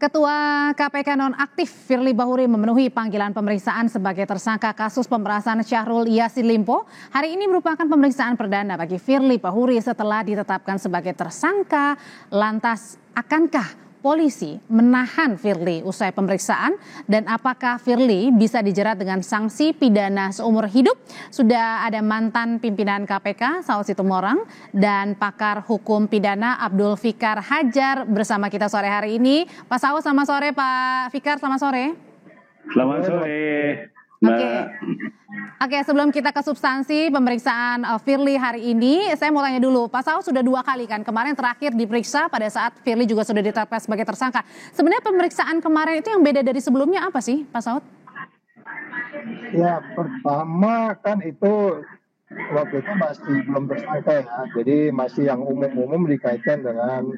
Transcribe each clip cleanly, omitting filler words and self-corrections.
Ketua KPK nonaktif Firly Bahuri memenuhi panggilan pemeriksaan sebagai tersangka kasus pemerasan Syahrul Yassin Limpo. Hari ini merupakan pemeriksaan perdana bagi Firly Bahuri setelah ditetapkan sebagai tersangka. Lantas, akankah polisi menahan Firly usai pemeriksaan? Dan apakah Firly bisa dijerat dengan sanksi pidana seumur hidup? Sudah ada mantan pimpinan KPK, Saud Situmorang, dan pakar hukum pidana Abdul Fikar Hajar bersama kita sore hari ini. Pak Saud, selamat sore. Pak Fikar, selamat sore. Selamat sore, Mbak. Oke, sebelum kita ke substansi pemeriksaan Firly hari ini, saya mau tanya dulu, Pak Saud sudah 2 kali kan, kemarin terakhir diperiksa pada saat Firly juga sudah ditetapkan sebagai tersangka. Sebenarnya pemeriksaan kemarin itu yang beda dari sebelumnya apa sih, Pak Saud? Ya, pertama kan itu waktu itu masih belum tersangka ya, jadi masih yang umum-umum dikaitkan dengan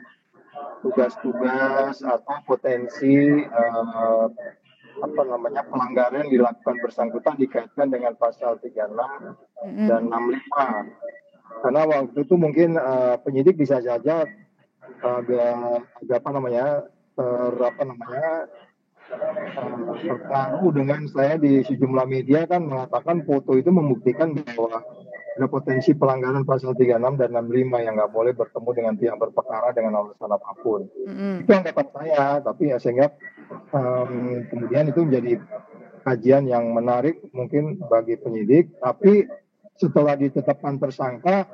tugas-tugas atau potensi pelanggaran yang dilakukan bersangkutan dikaitkan dengan pasal 36 dan 65. Karena waktu itu mungkin penyidik bisa saja terpengaruh dengan saya di sejumlah media kan mengatakan foto itu membuktikan bahwa ada potensi pelanggaran pasal 36 dan 65 yang nggak boleh bertemu dengan pihak berperkara dengan alasan apapun. Itu anggapan saya, tapi ya sehingga kemudian itu menjadi kajian yang menarik mungkin bagi penyidik. Tapi setelah ditetapkan tersangka,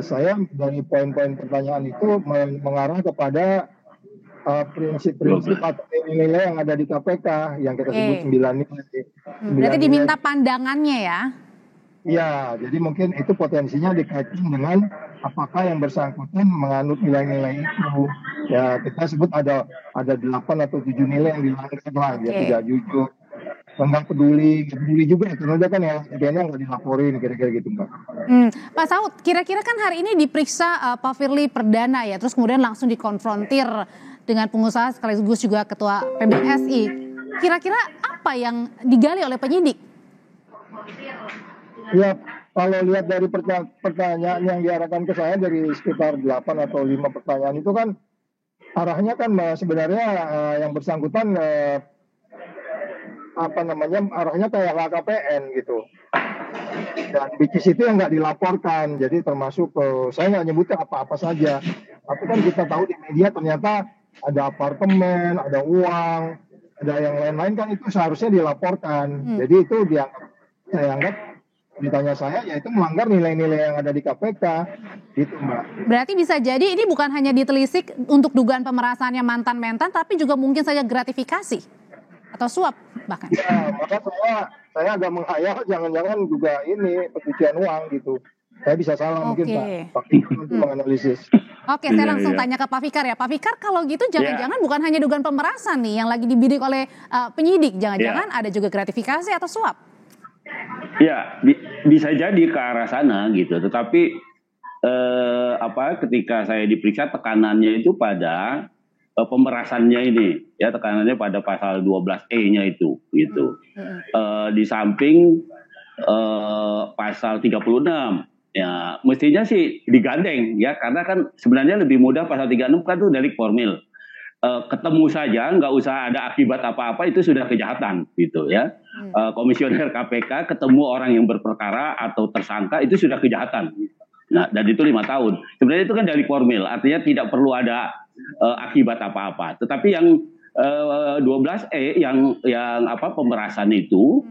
saya dari poin-poin pertanyaan itu mengarah kepada prinsip-prinsip atau nilai yang ada di KPK yang kita sebut 9 nilai. Berarti diminta pandangannya ya? Ya, jadi mungkin itu potensinya dikaitkan dengan apakah yang bersangkutan menganut nilai-nilai itu. Ya, kita sebut ada 8 atau 7 nilai yang dilanggar lah. Dia tidak jujur, nggak peduli juga. Karena dia kan yang sebenarnya nggak dilaporin, kira-kira gitu, Mbak. Pak Saud, kira-kira kan hari ini diperiksa Pak Firly perdana ya, terus kemudian langsung dikonfrontir dengan pengusaha sekaligus juga ketua PBSI. Kira-kira apa yang digali oleh penyidik? Ya, kalau lihat dari pertanyaan yang diarahkan ke saya dari sekitar 8 atau 5 pertanyaan itu kan arahnya kan sebenarnya yang bersangkutan arahnya kayak LHKPN gitu. Dan BCS itu yang nggak dilaporkan, jadi termasuk saya nggak nyebutnya apa-apa saja. Tapi kan kita tahu di media ternyata ada apartemen, ada uang, ada yang lain-lain kan itu seharusnya dilaporkan. Jadi itu saya anggap ditanya saya ya itu melanggar nilai-nilai yang ada di KPK gitu, Mbak. Berarti bisa jadi ini bukan hanya ditelisik untuk dugaan pemerasannya mantan-mantan, tapi juga mungkin saja gratifikasi atau suap bahkan. Ya, maka saya agak menghayal jangan-jangan juga ini pencucian uang gitu. Saya bisa salah mungkin Pak Fikar untuk menganalisis. Oke, saya langsung tanya ke Pak Fikar ya. Pak Fikar, kalau gitu jangan-jangan bukan hanya dugaan pemerasan nih yang lagi dibidik oleh penyidik, jangan-jangan ada juga gratifikasi atau suap? Ya, bisa jadi ke arah sana gitu. Tetapi ketika saya diperiksa tekanannya itu pada pemerasannya ini, ya tekanannya pada pasal 12E-nya itu, gitu. Di samping pasal 36, ya mestinya sih digandeng, ya karena kan sebenarnya lebih mudah pasal 36 kan itu delik formil. Ketemu saja, nggak usah ada akibat apa-apa itu sudah kejahatan gitu ya. Komisioner KPK ketemu orang yang berperkara atau tersangka itu sudah kejahatan. Nah, dan itu 5 tahun. Sebenarnya itu kan delik formil, artinya tidak perlu ada akibat apa-apa. Tetapi yang 12E yang pemerasan itu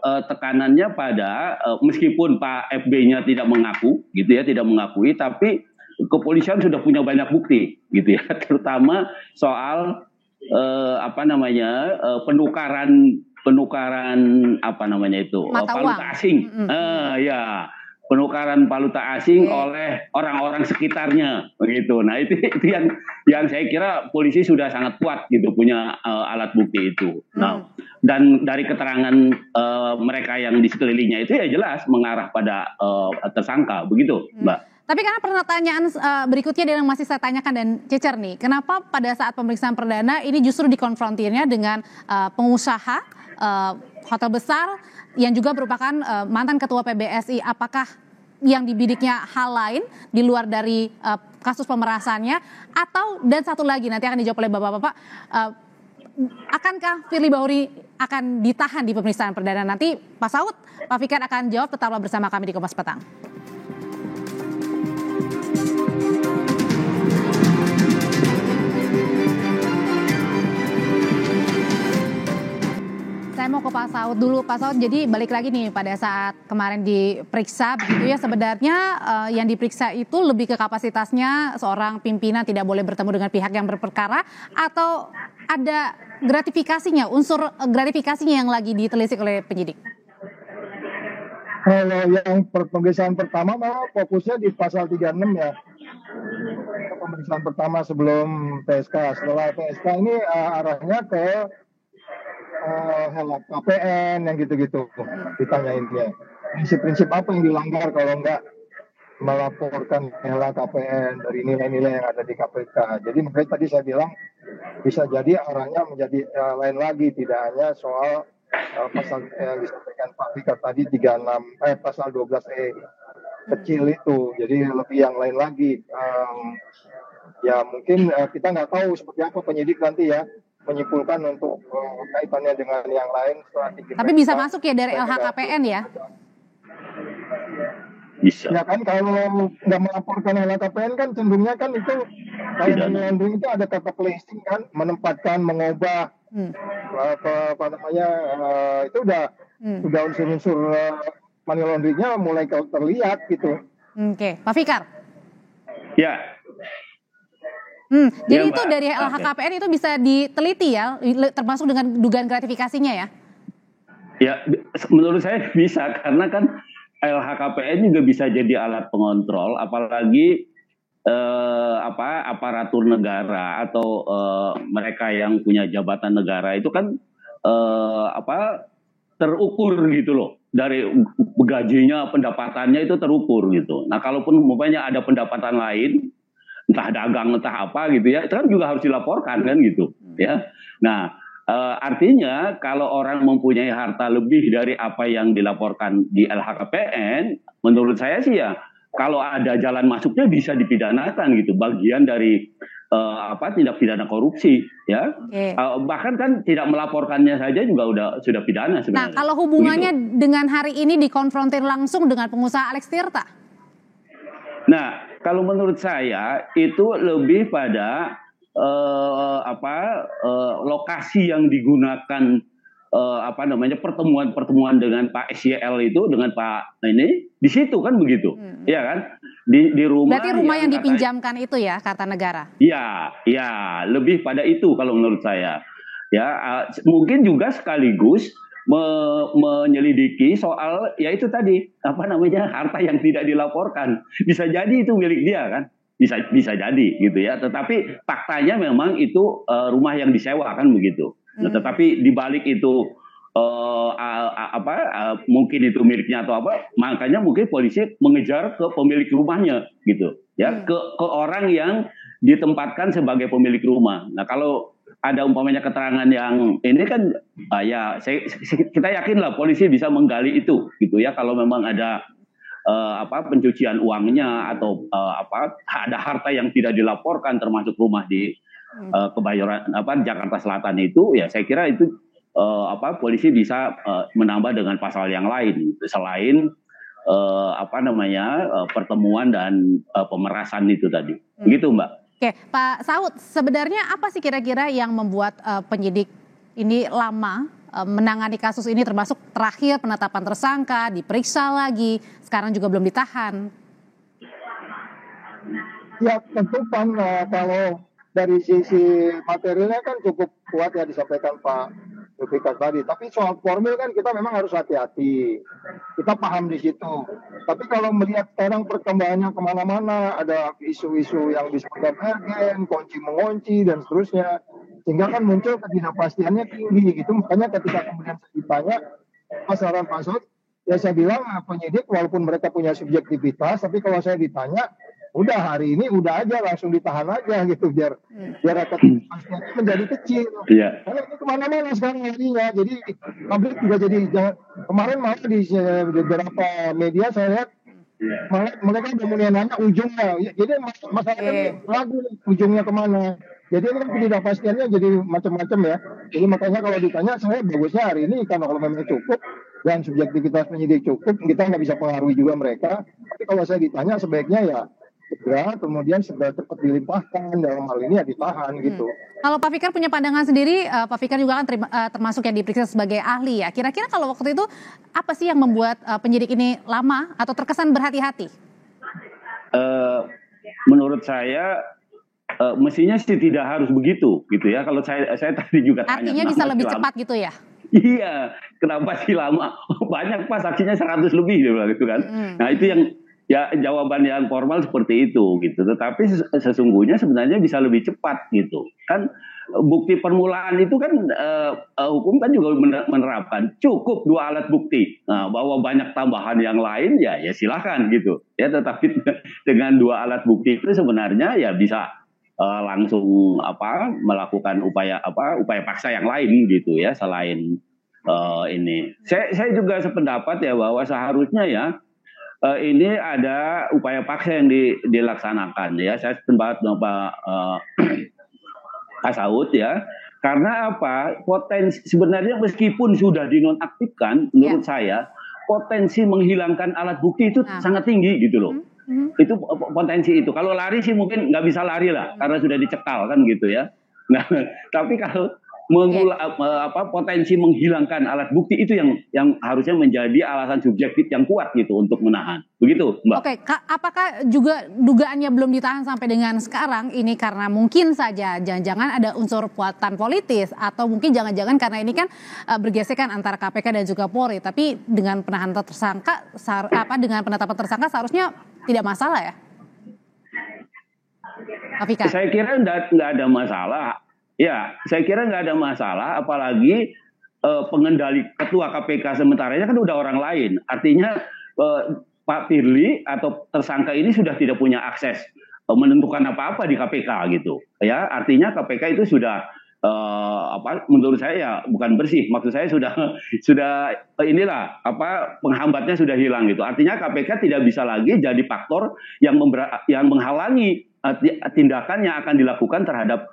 tekanannya pada meskipun Pak FB-nya tidak mengaku gitu ya, tidak mengakui, tapi kepolisian sudah punya banyak bukti gitu ya, terutama soal penukaran valuta asing. Penukaran valuta asing oleh orang-orang sekitarnya begitu. Nah, itu yang saya kira polisi sudah sangat kuat gitu punya alat bukti itu. Nah, dan dari keterangan mereka yang di sekelilingnya itu ya jelas mengarah pada tersangka begitu, Mbak. Tapi karena pertanyaan berikutnya yang masih saya tanyakan dan cecer nih, kenapa pada saat pemeriksaan perdana ini justru dikonfrontirnya dengan pengusaha hotel besar yang juga merupakan mantan ketua PBSI? Apakah yang dibidiknya hal lain di luar dari kasus pemerasannya, atau dan satu lagi nanti akan dijawab oleh Bapak-bapak, akankah Firly Bahuri akan ditahan di pemeriksaan perdana nanti? Pak Saud, Pak Fikar akan jawab, tetaplah bersama kami di Kompas Petang. Saya mau ke Pak Saud dulu. Pak Saud, jadi balik lagi nih pada saat kemarin diperiksa begitu ya, sebenarnya yang diperiksa itu lebih ke kapasitasnya seorang pimpinan tidak boleh bertemu dengan pihak yang berperkara, atau ada gratifikasinya, unsur gratifikasinya yang lagi ditelisik oleh penyidik? Kalau yang pemeriksaan pertama malah fokusnya di pasal 36 ya. Pemeriksaan pertama sebelum PSK. Setelah PSK ini arahnya ke KPN yang gitu-gitu, ditanyain dia prinsip-prinsip apa yang dilanggar kalau nggak melaporkan KPN dari nilai-nilai yang ada di KPK. Jadi makanya tadi saya bilang bisa jadi arahnya menjadi lain lagi, tidak hanya soal pasal yang disampaikan Pak Fikar tadi 36 pasal 12E kecil itu, jadi lebih yang lain lagi. Ya mungkin kita nggak tahu seperti apa penyidik nanti ya menyimpulkan untuk kaitannya dengan yang lain. Tapi bisa masuk ya dari LHKPN ya? Bisa. Ya kan, kalau nggak melaporkan LHKPN kan cenderungnya kan itu kalau money laundering itu ada kata placing kan, menempatkan, mengubah, apa namanya, itu udah unsur-unsur money launderingnya mulai terlihat gitu. Oke, Pak Fikar. Ya. Jadi itu dari LHKPN itu bisa diteliti ya, termasuk dengan dugaan gratifikasinya ya? Ya, menurut saya bisa, karena kan LHKPN juga bisa jadi alat pengontrol, apalagi aparatur negara atau mereka yang punya jabatan negara itu kan terukur gitu loh, dari gajinya, pendapatannya itu terukur gitu. Nah, kalaupun umpamanya ada pendapatan lain, entah dagang, entah apa gitu ya, itu kan juga harus dilaporkan kan gitu ya. Nah, artinya kalau orang mempunyai harta lebih dari apa yang dilaporkan di LHKPN, menurut saya sih ya kalau ada jalan masuknya bisa dipidanakan gitu, bagian dari tindak pidana korupsi ya. Bahkan kan tidak melaporkannya saja juga sudah pidana sebenarnya. Nah, kalau hubungannya dengan hari ini dikonfrontir langsung dengan pengusaha Alex Tirta? Nah, kalau menurut saya itu lebih pada lokasi yang digunakan pertemuan dengan Pak SYL itu dengan Pak ini di situ kan begitu, ya kan? Di rumah. Berarti rumah yang dipinjamkan itu ya, kata negara? Iya, lebih pada itu kalau menurut saya. Ya, mungkin juga sekaligus menyelidiki soal ya itu tadi harta yang tidak dilaporkan, bisa jadi itu milik dia kan, bisa jadi gitu ya, tetapi faktanya memang itu rumah yang disewa kan begitu. Nah, tetapi di balik itu mungkin itu miliknya atau apa, makanya mungkin polisi mengejar ke pemilik rumahnya gitu ya, ke orang yang ditempatkan sebagai pemilik rumah. Nah, kalau ada umpamanya keterangan yang ini kan kita yakin lah polisi bisa menggali itu gitu ya, kalau memang ada pencucian uangnya atau ada harta yang tidak dilaporkan termasuk rumah di Kebayoran Jakarta Selatan itu, ya saya kira itu polisi bisa menambah dengan pasal yang lain selain pertemuan dan pemerasan itu tadi. Begitu Mbak. Oke, Pak Saud, sebenarnya apa sih kira-kira yang membuat penyidik ini lama menangani kasus ini, termasuk terakhir penetapan tersangka, diperiksa lagi, sekarang juga belum ditahan? Ya tentu kan kalau dari sisi materialnya kan cukup kuat ya disampaikan Pak Fikar tadi. Tapi soal formil kan kita memang harus hati-hati. Kita paham di situ. Tapi kalau melihat sekarang perkembangannya kemana-mana, ada isu-isu yang disebut ergen, kunci-mengunci dan seterusnya, sehingga kan muncul ketidakpastiannya tinggi gitu. Makanya ketika kemudian saya ditanya pasaran Pak Saud, ya saya bilang penyidik walaupun mereka punya subjektivitas, tapi kalau saya ditanya, udah hari ini udah aja langsung ditahan aja gitu biar ketidakpastiannya menjadi kecil. Karena ini kemana-mana sekarang harinya, jadi publik juga jadi kemarin malah di beberapa media saya lihat mereka udah mulai nanya ujungnya. Jadi masalahnya ini ragu nih, ujungnya kemana. Jadi ini kan ketidakpastiannya jadi macam-macam ya. Jadi makanya kalau ditanya saya bagusnya hari ini karena kalau memang cukup dan subjektivitas penyidik cukup, kita nggak bisa pengaruhi juga mereka. Tapi kalau saya ditanya sebaiknya ya segera, kemudian segera cepat dilimpahkan, dalam hal ini ya ditahan gitu. Kalau Pak Fikar punya pandangan sendiri, Pak Fikar juga kan termasuk yang diperiksa sebagai ahli ya. Kira-kira kalau waktu itu apa sih yang membuat penyidik ini lama atau terkesan berhati-hati? Menurut saya mestinya sih tidak harus begitu gitu ya. Kalau saya tadi juga tanya. Artinya bisa lebih cepat gitu ya? Iya, kenapa sih lama? Banyak Pak, saksinya 100 lebih dia bilang gitu kan. Nah itu yang ya jawaban yang formal seperti itu gitu. Tetapi sesungguhnya sebenarnya bisa lebih cepat gitu. Kan bukti permulaan itu kan hukum kan juga menerapkan cukup 2 alat bukti. Nah, bahwa banyak tambahan yang lain ya silakan gitu. Ya tetapi dengan 2 alat bukti itu sebenarnya ya bisa langsung melakukan upaya paksa yang lain gitu ya selain ini. Saya juga sependapat ya bahwa seharusnya ya ini ada upaya paksa yang dilaksanakan ya. Saya sependapat dengan Pak Saud ya. Karena apa? Potensi sebenarnya meskipun sudah dinonaktifkan menurut saya potensi menghilangkan alat bukti itu sangat tinggi gitu loh. Itu potensi itu. Kalau lari sih mungkin nggak bisa lari lah karena sudah dicekal kan gitu ya. Nah, tapi kalau potensi menghilangkan alat bukti itu yang harusnya menjadi alasan subjektif yang kuat gitu untuk menahan. Begitu, Mbak. Oke, apakah juga dugaannya belum ditahan sampai dengan sekarang ini karena mungkin saja jangan-jangan ada unsur kuatan politis atau mungkin jangan-jangan karena ini kan bergesekan antara KPK dan juga Polri, tapi dengan penahanan tersangka dengan penetapan tersangka seharusnya tidak masalah ya? Pak Fikar. Saya kira nggak ada masalah. Ya, saya kira nggak ada masalah, apalagi pengendali ketua KPK sementaranya kan udah orang lain. Artinya Pak Firly atau tersangka ini sudah tidak punya akses menentukan apa-apa di KPK gitu. Ya, artinya KPK itu sudah menurut saya ya bukan bersih. Maksud saya sudah inilah penghambatnya sudah hilang gitu. Artinya KPK tidak bisa lagi jadi faktor yang menghalangi tindakan yang akan dilakukan terhadap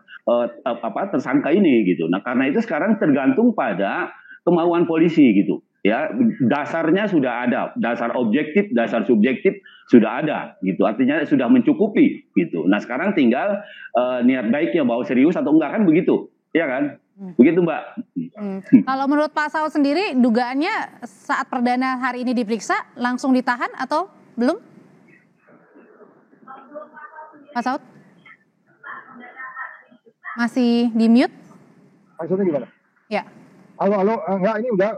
tersangka ini gitu. Nah, karena itu sekarang tergantung pada kemauan polisi gitu. Ya, dasarnya sudah ada, dasar objektif, dasar subjektif sudah ada gitu. Artinya sudah mencukupi gitu. Nah, sekarang tinggal niat baiknya bahwa serius atau enggak kan begitu. Iya kan? Begitu, Mbak. Kalau menurut Pak Saud sendiri dugaannya saat perdana hari ini diperiksa langsung ditahan atau belum? Pak Saud? Masih di mute? Maksudnya gimana? Ya. Halo, enggak ini udah.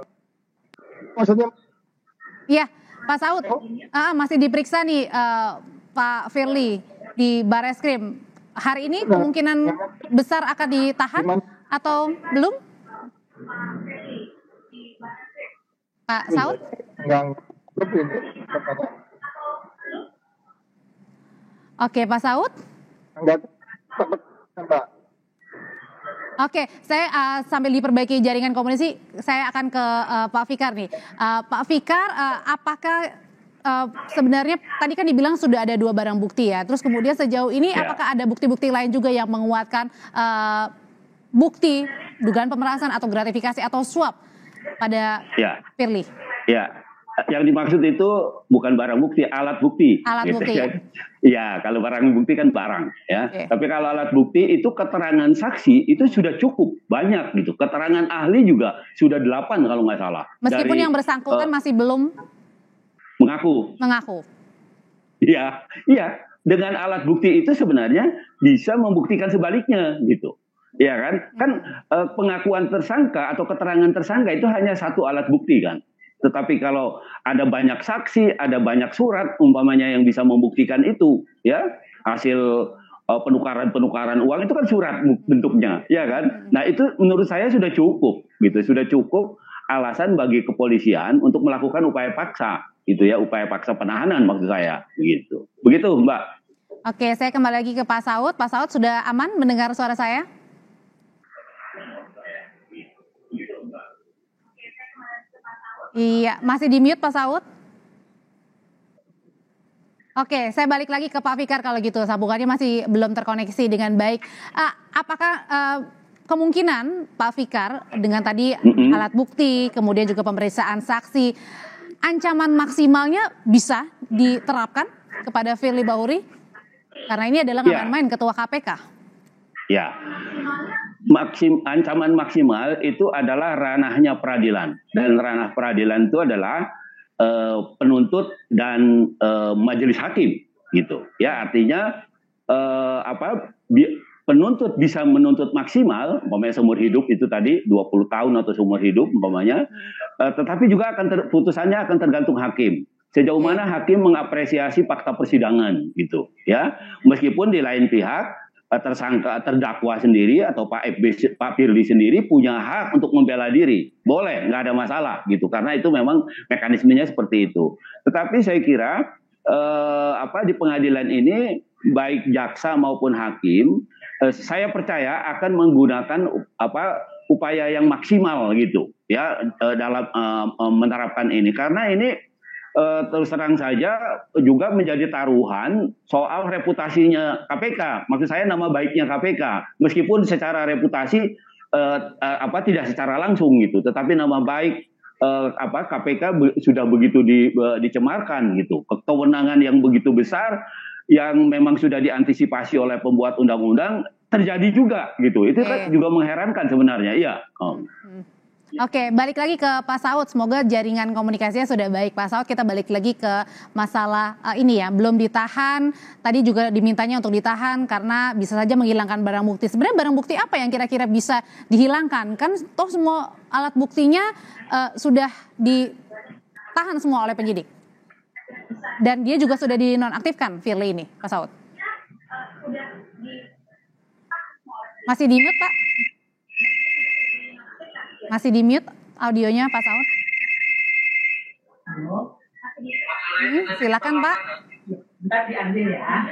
Maksudnya? Iya, Pak Saud, masih diperiksa nih Pak Firly di Bareskrim. Hari ini kemungkinan besar akan ditahan atau belum? Pak Saud? Oke, Pak Saud? Oke, saya sambil diperbaiki jaringan komunikasi, saya akan ke Pak Fikar nih. Pak Fikar, apakah sebenarnya tadi kan dibilang sudah ada 2 barang bukti ya, terus kemudian sejauh ini apakah ada bukti-bukti lain juga yang menguatkan bukti dugaan pemerasan atau gratifikasi atau suap pada Firly? Ya. Yang dimaksud itu bukan barang bukti, alat bukti. Alat bukti. Ya, kalau barang bukti kan barang ya. Tapi kalau alat bukti itu keterangan saksi itu sudah cukup banyak gitu. Keterangan ahli juga sudah 8 kalau nggak salah. Meskipun yang bersangkutan masih belum mengaku. Iya. Dengan alat bukti itu sebenarnya bisa membuktikan sebaliknya gitu. Ya kan? Kan pengakuan tersangka atau keterangan tersangka itu hanya satu alat bukti kan. Tetapi kalau ada banyak saksi, ada banyak surat umpamanya yang bisa membuktikan itu, ya hasil penukaran uang itu kan surat bentuknya, ya kan? Nah itu menurut saya sudah cukup, gitu, sudah cukup alasan bagi kepolisian untuk melakukan upaya paksa, gitu ya, upaya paksa penahanan maksud saya, begitu, Mbak. Oke, saya kembali lagi ke Pak Saud. Pak Saud sudah aman mendengar suara saya? Iya, masih di mute Pak Saud? Oke, saya balik lagi ke Pak Fikar kalau gitu, sambungannya masih belum terkoneksi dengan baik. Apakah kemungkinan Pak Fikar dengan tadi alat bukti, kemudian juga pemeriksaan saksi, ancaman maksimalnya bisa diterapkan kepada Firly Bahuri? Karena ini adalah nggak main-main Ketua KPK. Ya, ancaman maksimal itu adalah ranahnya peradilan. Dan ranah peradilan itu adalah penuntut dan majelis hakim gitu ya, artinya penuntut bisa menuntut maksimal umpamanya seumur hidup, itu tadi 20 tahun atau seumur hidup umpamanya, tetapi juga putusannya akan tergantung hakim sejauh mana hakim mengapresiasi fakta persidangan gitu ya, meskipun di lain pihak terdakwa sendiri atau Pak Firly sendiri punya hak untuk membela diri, boleh, nggak ada masalah gitu, karena itu memang mekanismenya seperti itu. Tetapi saya kira di pengadilan ini baik jaksa maupun hakim, saya percaya akan menggunakan upaya yang maksimal gitu ya dalam menerapkan ini, karena ini terus terang saja juga menjadi taruhan soal reputasinya KPK. Maksud saya nama baiknya KPK. Meskipun secara reputasi tidak secara langsung gitu, tetapi nama baik KPK sudah begitu dicemarkan gitu. Kewenangan yang begitu besar yang memang sudah diantisipasi oleh pembuat undang-undang terjadi juga gitu. Itu kan juga mengherankan sebenarnya. Iya. Oke, balik lagi ke Pak Saud. Semoga jaringan komunikasinya sudah baik, Pak Saud. Kita balik lagi ke masalah ini ya, belum ditahan. Tadi juga dimintanya untuk ditahan karena bisa saja menghilangkan barang bukti. Sebenarnya barang bukti apa yang kira-kira bisa dihilangkan? Kan toh semua alat buktinya sudah ditahan semua oleh penyidik. Dan dia juga sudah dinonaktifkan, Firly ini, Pak Saud. Masih di mute, Pak? Masih di mute audionya Pak Saud. Silakan Pak. Bentar diambil ya.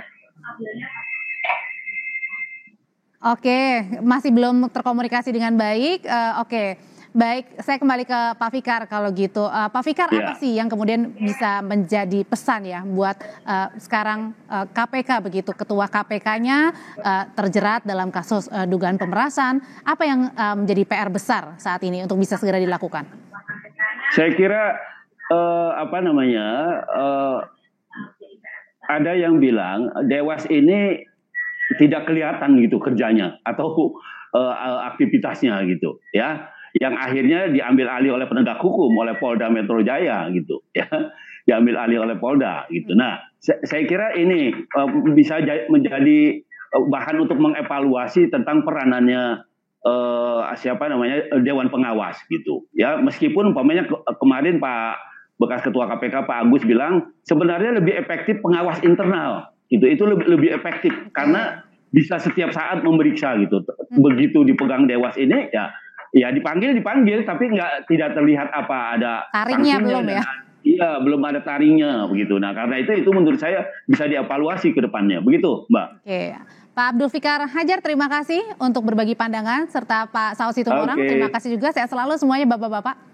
Oke, masih belum terkomunikasi dengan baik. Oke, baik. Saya kembali ke Pak Fikar kalau gitu. Pak Fikar, apa sih yang kemudian bisa menjadi pesan ya buat sekarang KPK begitu, ketua KPK-nya terjerat dalam kasus dugaan pemerasan. Apa yang menjadi PR besar saat ini untuk bisa segera dilakukan? Saya kira ada yang bilang Dewas ini tidak kelihatan gitu kerjanya atau aktivitasnya gitu ya, yang akhirnya diambil alih oleh penegak hukum, oleh Polda Metro Jaya gitu ya, diambil alih oleh Polda gitu. Nah, saya kira ini bisa menjadi bahan untuk mengevaluasi tentang peranannya Dewan Pengawas gitu ya, meskipun umpamanya kemarin Pak bekas Ketua KPK Pak Agus bilang sebenarnya lebih efektif pengawas internal. Itu lebih efektif karena bisa setiap saat memeriksa gitu. Begitu dipegang Dewas ini ya dipanggil tapi tidak terlihat apa ada taringnya belum ya. Iya, belum ada taringnya begitu. Nah, karena itu menurut saya bisa dievaluasi ke depannya. Begitu, Mbak. Oke. Pak Abdul Fikar Hajar, terima kasih untuk berbagi pandangan serta Pak Saud Situmorang. Terima kasih juga, sehat selalu semuanya Bapak-bapak.